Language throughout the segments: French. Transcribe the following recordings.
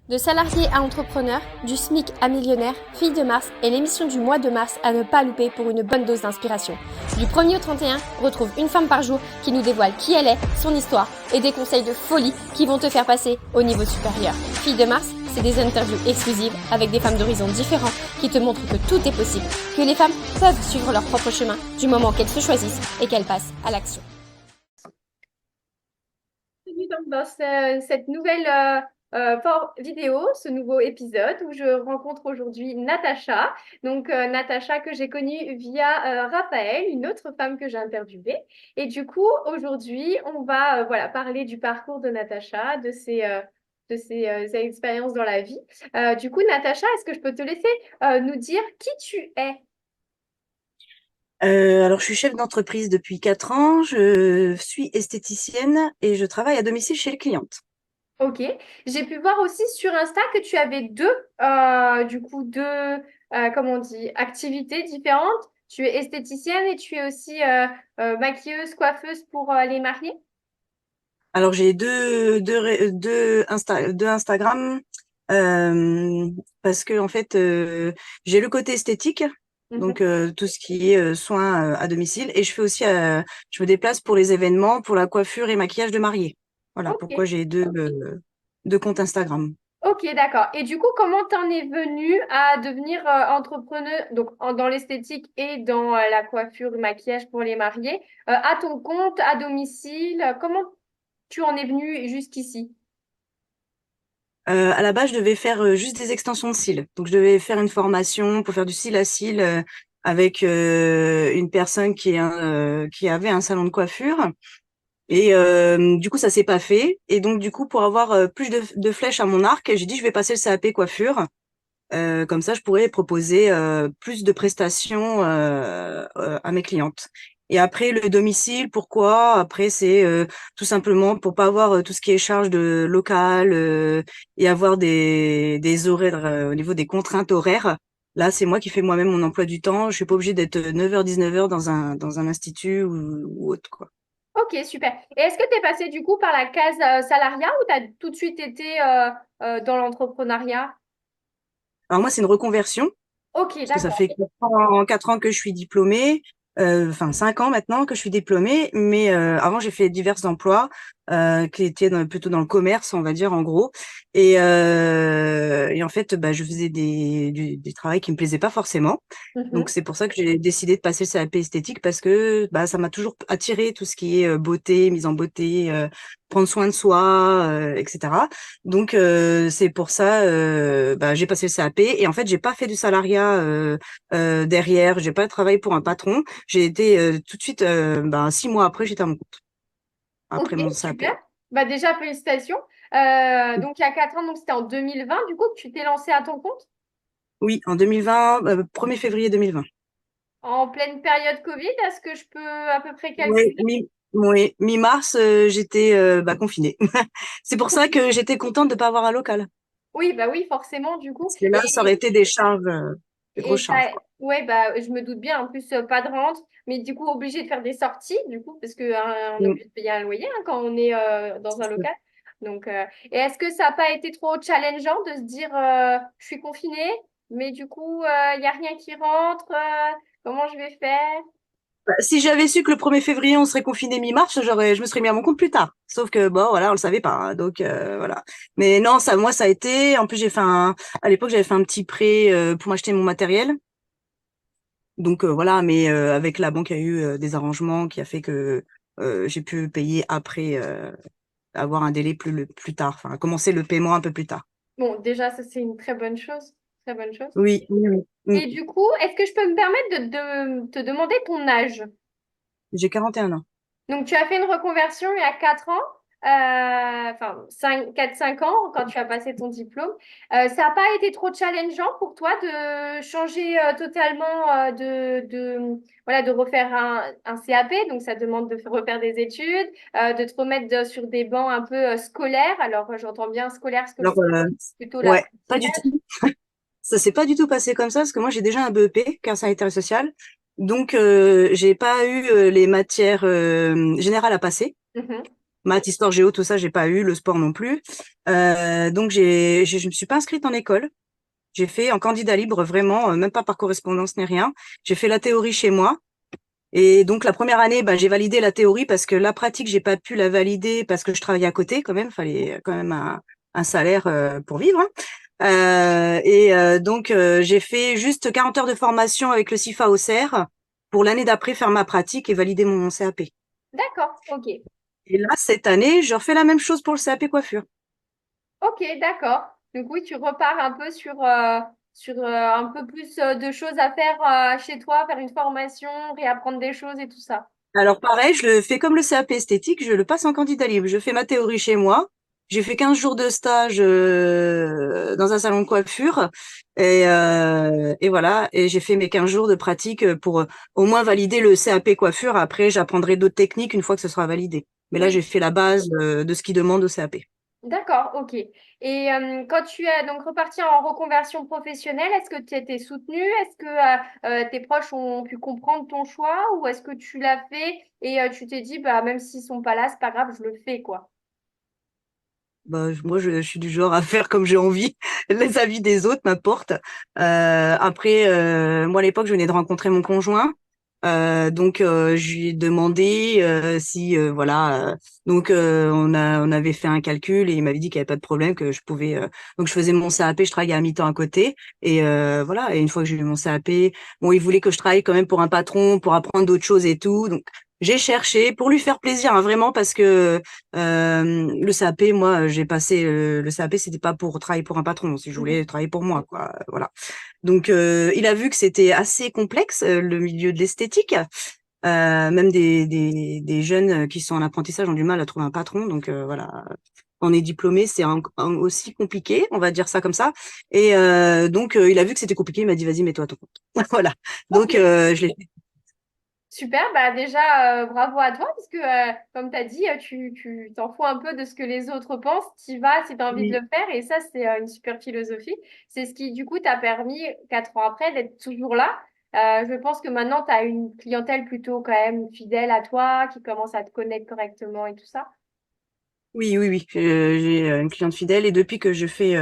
De salarié à entrepreneur, du SMIC à millionnaire, Fille de Mars est l'émission du mois de mars à ne pas louper pour une bonne dose d'inspiration. Du 1er au 31, retrouve une femme par jour qui nous dévoile qui elle est, son histoire et des conseils de folie qui vont te faire passer au niveau supérieur. Fille de Mars, c'est des interviews exclusives avec des femmes d'horizons différents qui te montrent que tout est possible, que les femmes peuvent suivre leur propre chemin du moment qu'elles se choisissent et qu'elles passent à l'action. Bienvenue dans cette nouvelle vidéo, ce nouveau épisode où je rencontre aujourd'hui Natacha. Donc Natacha que j'ai connue via Raphaël, une autre femme que j'ai interviewée. Et du coup, aujourd'hui, on va parler du parcours de Natacha, de ses expériences dans la vie. Du coup, Natacha, est-ce que je peux te laisser nous dire qui tu es? Alors, je suis chef d'entreprise depuis 4 ans, je suis esthéticienne et je travaille à domicile chez les clientes. Ok. J'ai pu voir aussi sur Insta que tu avais comment on dit, activités différentes. Tu es esthéticienne et tu es aussi maquilleuse, coiffeuse pour les mariés. Alors, j'ai deux Instagram euh, parce que, en fait, j'ai le côté esthétique, donc Mhm. tout ce qui est soins à domicile, et je me déplace pour les événements, pour la coiffure et maquillage de mariés. Voilà Ok. pourquoi j'ai deux comptes Instagram. Ok, d'accord. Et du coup, comment t'en es venue à devenir entrepreneur, donc dans l'esthétique et dans la coiffure, le maquillage pour les mariés, à ton compte, à domicile, comment tu en es venue jusqu'ici? À la base, je devais faire juste des extensions de cils. Donc, je devais faire une formation pour faire du cil à cils avec une personne qui avait un salon de coiffure. Et du coup, ça s'est pas fait. Et donc, du coup, pour avoir plus de flèches à mon arc, j'ai dit, je vais passer le CAP coiffure. Comme ça, je pourrais proposer plus de prestations à mes clientes. Et après, le domicile, pourquoi? Après, c'est tout simplement pour pas avoir tout ce qui est charge de local et avoir des horaires au niveau des contraintes horaires. Là, c'est moi qui fais moi-même mon emploi du temps. Je suis pas obligée d'être 9h 19h dans un institut ou autre, quoi. Ok, super. Et est-ce que tu es passé du coup par la case salariat ou tu as tout de suite été dans l'entrepreneuriat? Alors moi, c'est une reconversion. Ok, Parce que ça d'accord. fait 4 ans que je suis diplômée, enfin 5 ans maintenant que je suis diplômée, mais avant j'ai fait divers emplois qui étaient plutôt dans le commerce, on va dire en gros, et en fait bah, je faisais des travails qui me plaisaient pas forcément. Donc Mhm. c'est pour ça que j'ai décidé de passer le CAP esthétique parce que bah, ça m'a toujours attiré tout ce qui est beauté, mise en beauté, prendre soin de soi, etc. Donc c'est pour ça bah, j'ai passé le CAP et en fait j'ai pas fait du salariat derrière, j'ai pas travaillé pour un patron. J'ai été tout de suite 6 mois après j'étais à mon compte Ok, après mon CAP. super. Bah déjà, félicitations. Donc, il y a 4 ans, donc c'était en 2020, du coup, que tu t'es lancé à ton compte Oui, en 2020, 1er février 2020. en pleine période Covid. Est-ce que je peux à peu près Oui, calculer? oui, mi-mars, j'étais confinée. C'est pour ça que j'étais contente de pas avoir un local. Oui, bah oui, forcément, du coup. Parce que là, ça aurait été des charges, des grosses Et charges, quoi. ouais, bah, je me doute bien. En plus, pas de rente, mais du coup, obligé de faire des sorties, du coup, parce que on est Mm. obligé de payer un loyer quand on est dans un local. Donc, et est-ce que ça n'a pas été trop challengeant de se dire, je suis confinée, mais du coup, il n'y a rien qui rentre, comment je vais faire? Bah, si j'avais su que le 1er février, on serait confiné mi-mars, je me serais mis à mon compte plus tard. Sauf que, bon, voilà, on le savait pas, hein, donc, voilà. Mais non, moi, ça a été. En plus, à l'époque, j'avais fait un petit prêt pour m'acheter mon matériel. Donc, voilà, mais avec la banque, il y a eu des arrangements qui a fait que j'ai pu payer après, avoir un délai plus tard, enfin, commencer le paiement un peu plus tard. Bon, déjà, ça, c'est une très bonne chose. Très bonne chose. Oui, oui, oui. Et Mm. du coup, est-ce que je peux me permettre de te demander ton âge? J'ai 41 ans. Donc, tu as fait une reconversion il y a 4 ans, enfin 4-5 ans, quand tu as passé ton diplôme. Ça n'a pas été trop challengeant pour toi de changer totalement, voilà, de refaire un CAP, donc ça demande de refaire des études, de te remettre sur des bancs un peu scolaires. Alors, j'entends bien scolaire, parce que Alors, c'est plutôt ouais, pas du l'apprentissage. tout. Ça s'est pas du tout passé comme ça parce que moi j'ai déjà un BEP, car sanitaire et social. Donc j'ai pas eu les matières générales à passer. Mhm. Maths, histoire, géo, tout ça, j'ai pas eu, le sport non plus. Donc je me suis pas inscrite en école. J'ai fait en candidat libre, vraiment, même pas par correspondance ni rien. J'ai fait la théorie chez moi. Et donc la première année, j'ai validé la théorie parce que la pratique, j'ai pas pu la valider parce que je travaillais à côté quand même. Fallait quand même un salaire pour vivre, hein. Donc j'ai fait juste 40 heures de formation avec le CIFA Auxerre pour l'année d'après faire ma pratique et valider mon CAP. D'accord, ok. Et là, cette année, je refais la même chose pour le CAP coiffure. Ok, d'accord. Donc oui, tu repars un peu sur un peu plus de choses à faire chez toi, faire une formation, réapprendre des choses et tout ça. Alors pareil, je le fais comme le CAP esthétique, je le passe en candidat libre. Je fais ma théorie chez moi. J'ai fait 15 jours de stage dans un salon de coiffure et voilà. Et j'ai fait mes 15 jours de pratique pour au moins valider le CAP coiffure. Après, j'apprendrai d'autres techniques une fois que ce sera validé. Mais là, j'ai Oui, fait la base de ce qui demande au CAP. d'accord, ok. Et quand tu es donc reparti en reconversion professionnelle, est-ce que tu étais soutenue? Est-ce que tes proches ont pu comprendre ton choix ou est-ce que tu l'as fait et tu t'es dit, bah, même s'ils sont pas là, c'est pas grave, je le fais, quoi. Moi, je suis du genre à faire comme j'ai envie. Les avis des autres m'importent. Après, moi, à l'époque, je venais de rencontrer mon conjoint. Je lui ai demandé si, voilà. On avait fait un calcul et il m'avait dit qu'il n'y avait pas de problème, que je pouvais. Donc, je faisais mon CAP, je travaillais à mi-temps à côté. Et voilà. Et une fois que j'ai eu mon CAP, bon, il voulait que je travaille quand même pour un patron, pour apprendre d'autres choses et tout. Donc, j'ai cherché pour lui faire plaisir, hein, vraiment, parce que le CAP, moi, j'ai passé le CAP, c'était pas pour travailler pour un patron, si je Mhm. voulais travailler pour moi, quoi. Voilà. Donc, il a vu que c'était assez complexe, le milieu de l'esthétique. Même des jeunes qui sont en apprentissage ont du mal à trouver un patron. Donc, voilà. On est diplômé, c'est aussi compliqué, on va dire ça comme ça. Il a vu que c'était compliqué, il m'a dit, vas-y, mets-toi à ton compte. Voilà. Ok. Donc, je l'ai fait. Super, bah déjà bravo à toi parce que comme tu as dit, tu t'en fous un peu de ce que les autres pensent, tu y vas si tu as envie de Oui. le faire et ça c'est une super philosophie. C'est ce qui du coup t'a permis 4 ans après d'être toujours là. Je pense que maintenant tu as une clientèle plutôt quand même fidèle à toi, qui commence à te connaître correctement et tout ça. Oui, oui, oui. J'ai une cliente fidèle et depuis que je fais,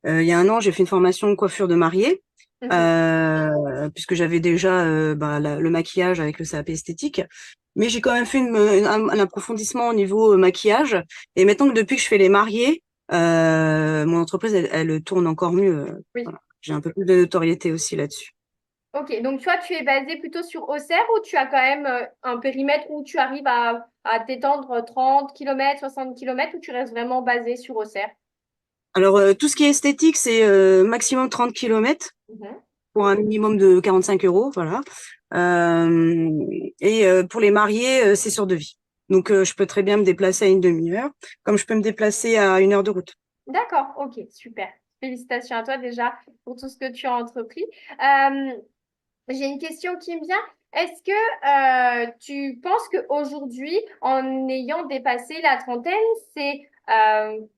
il y a un an, j'ai fait une formation coiffure de mariée, Mhm. puisque j'avais déjà le maquillage avec le CAP esthétique. Mais j'ai quand même fait un approfondissement au niveau maquillage. Et maintenant que depuis que je fais les mariés, mon entreprise, elle tourne encore mieux. Oui. Voilà. J'ai un peu plus de notoriété aussi là-dessus. Ok, donc toi tu es basé plutôt sur Auxerre ou tu as quand même un périmètre où tu arrives à t'étendre 30 km, 60 km ou tu restes vraiment basé sur Auxerre? Alors, tout ce qui est esthétique, c'est maximum 30 kilomètres Mhm. pour un minimum de 45 euros, voilà. Euh, pour les mariés, c'est sur devis. Donc, je peux très bien me déplacer à une demi-heure, comme je peux me déplacer à 1 heure de route. D'accord, ok, super. Félicitations à toi déjà pour tout ce que tu as entrepris. Euh, j'ai une question qui me vient. Est-ce que tu penses qu'aujourd'hui, en ayant dépassé la trentaine, c'est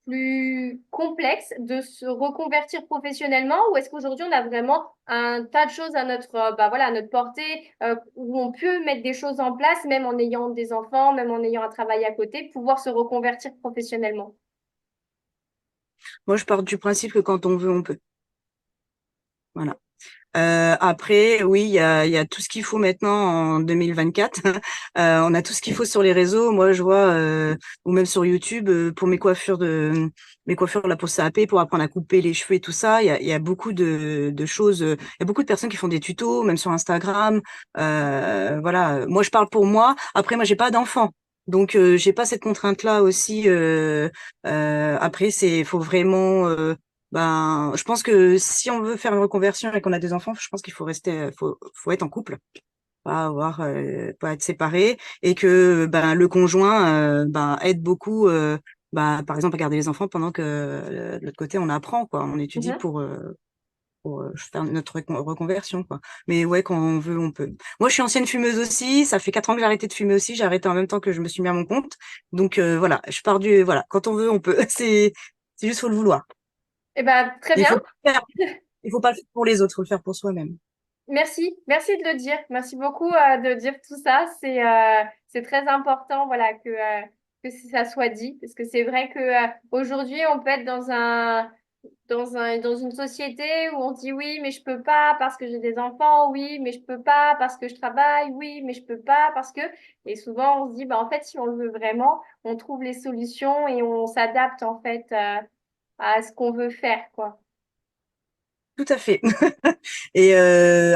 plus complexe de se reconvertir professionnellement ou est-ce qu'aujourd'hui, on a vraiment un tas de choses à à notre portée où on peut mettre des choses en place, même en ayant des enfants, même en ayant un travail à côté, pouvoir se reconvertir professionnellement? Moi, je pars du principe que quand on veut, on peut. Voilà. Après, oui, il y a tout ce qu'il faut maintenant en 2024. On a tout ce qu'il faut sur les réseaux. Moi, je vois, ou même sur YouTube, pour mes coiffures là pour CAP, pour apprendre à couper les cheveux et tout ça. Il y a beaucoup de choses. Il y a beaucoup de personnes qui font des tutos, même sur Instagram. Voilà. Moi, je parle pour moi. Après, moi, j'ai pas d'enfant. Donc, j'ai pas cette contrainte-là aussi. Après, faut vraiment je pense que si on veut faire une reconversion et qu'on a des enfants, je pense qu'il faut faut être en couple, pas être séparé, et que le conjoint aide beaucoup, par exemple à garder les enfants pendant que de l'autre côté on apprend quoi, on étudie pour faire notre reconversion quoi. Mais ouais, quand on veut, on peut. Moi, je suis ancienne fumeuse aussi, ça fait 4 ans que j'ai arrêté de fumer aussi, j'ai arrêté en même temps que je me suis mis à mon compte, donc voilà, je pars du voilà, quand on veut, on peut. C'est juste faut le vouloir. Eh ben, très Il bien. faut pas le faire, il faut pas le faire pour les autres, il faut le faire pour soi-même. Merci, merci de le dire. Merci beaucoup de dire tout ça. C'est très important, voilà, que ça soit dit, parce que c'est vrai que aujourd'hui, on peut être dans une société où on dit oui, mais je peux pas parce que j'ai des enfants, oui, mais je peux pas parce que je travaille, oui, mais je peux pas parce que, et souvent on se dit, bah, en fait, si on le veut vraiment, on trouve les solutions et on s'adapte, en fait, à ce qu'on veut faire, quoi. Tout à fait. Et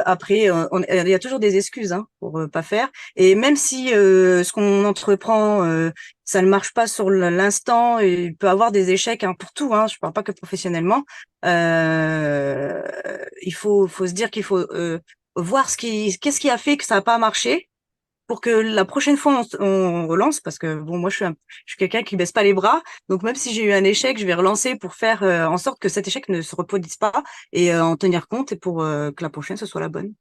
après, il y a toujours des excuses hein, pour pas faire. Et même si ce qu'on entreprend, ça ne marche pas sur l'instant, il peut avoir des échecs hein, pour tout. Hein, je parle pas que professionnellement. Euh, faut se dire qu'il faut voir qu'est-ce qui a fait que ça n'a pas marché pour que la prochaine fois on relance, parce que bon, moi je suis quelqu'un qui baisse pas les bras, donc même si j'ai eu un échec, je vais relancer pour faire en sorte que cet échec ne se reproduise pas et en tenir compte et pour que la prochaine ce soit la bonne.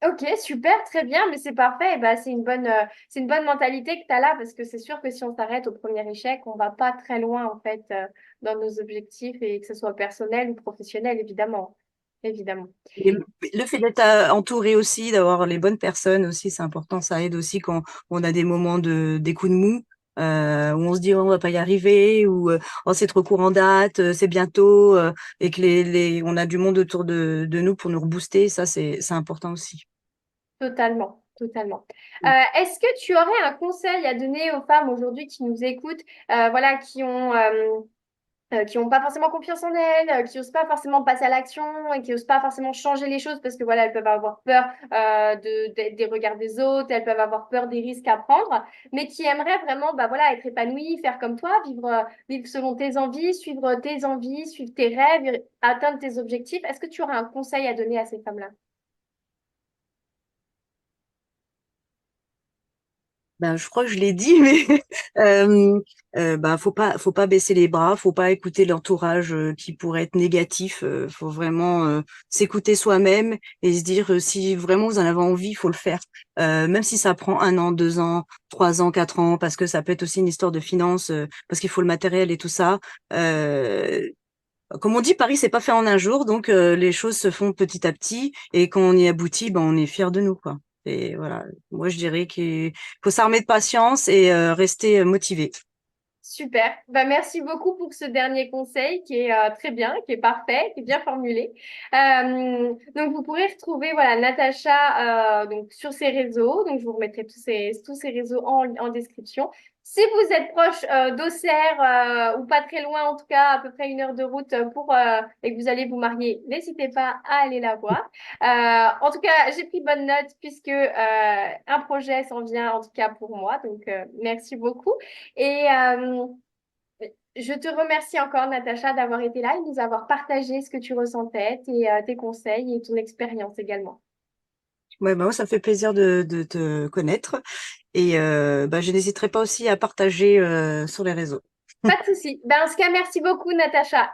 Ok, super, très bien, mais c'est parfait. Et ben, c'est une bonne mentalité que tu as là parce que c'est sûr que si on s'arrête au premier échec, on va pas très loin en fait dans nos objectifs et que ce soit personnel ou professionnel, évidemment. Évidemment. Et le fait d'être entouré aussi, d'avoir les bonnes personnes aussi, c'est important. Ça aide aussi quand on a des moments des coups de mou, où on se dit oh, on va pas y arriver, ou oh c'est trop court en date, c'est bientôt, et que on a du monde autour de nous pour nous rebooster. Ça c'est important aussi. Totalement, totalement. Est-ce que tu aurais un conseil à donner aux femmes aujourd'hui qui nous écoutent, voilà, qui ont pas forcément confiance en elles, qui osent pas forcément passer à l'action et qui osent pas forcément changer les choses parce que voilà, elles peuvent avoir peur des regards des autres, elles peuvent avoir peur des risques à prendre, mais qui aimeraient vraiment bah voilà, être épanouies, faire comme toi, vivre selon tes envies, suivre tes rêves, atteindre tes objectifs. Est-ce que tu aurais un conseil à donner à ces femmes-là? Ben, je crois que je l'ai dit, mais ben, faut pas baisser les bras, faut pas écouter l'entourage qui pourrait être négatif. Faut vraiment s'écouter soi-même et se dire si vraiment vous en avez envie, il faut le faire. Même si ça prend 1 an, 2 ans, 3 ans, 4 ans, parce que ça peut être aussi une histoire de finances, parce qu'il faut le matériel et tout ça. Euh, Comme on dit, Paris, c'est pas fait en un jour, donc les choses se font petit à petit, et quand on y aboutit, ben on est fier de nous, quoi. Et voilà, moi je dirais qu'il faut s'armer de patience et rester motivé. Super. Bah, merci beaucoup pour ce dernier conseil qui est très bien, qui est parfait, qui est bien formulé. Donc, vous pourrez retrouver voilà, Natacha donc, sur ses réseaux. Donc, je vous remettrai tous ces réseaux en description. Si vous êtes proche d'Auxerre ou pas très loin, en tout cas à peu près 1 heure de route et que vous allez vous marier, n'hésitez pas à aller la voir. En tout cas, j'ai pris bonne note puisque un projet s'en vient en tout cas pour moi. Donc, merci beaucoup. Et je te remercie encore, Natacha, d'avoir été là et de nous avoir partagé ce que tu ressentais, tes conseils et ton expérience également. Ouais, ben moi, ça me fait plaisir de te connaître et ben, je n'hésiterai pas aussi à partager sur les réseaux. Pas de souci. Ben, en tout cas, merci beaucoup, Natacha.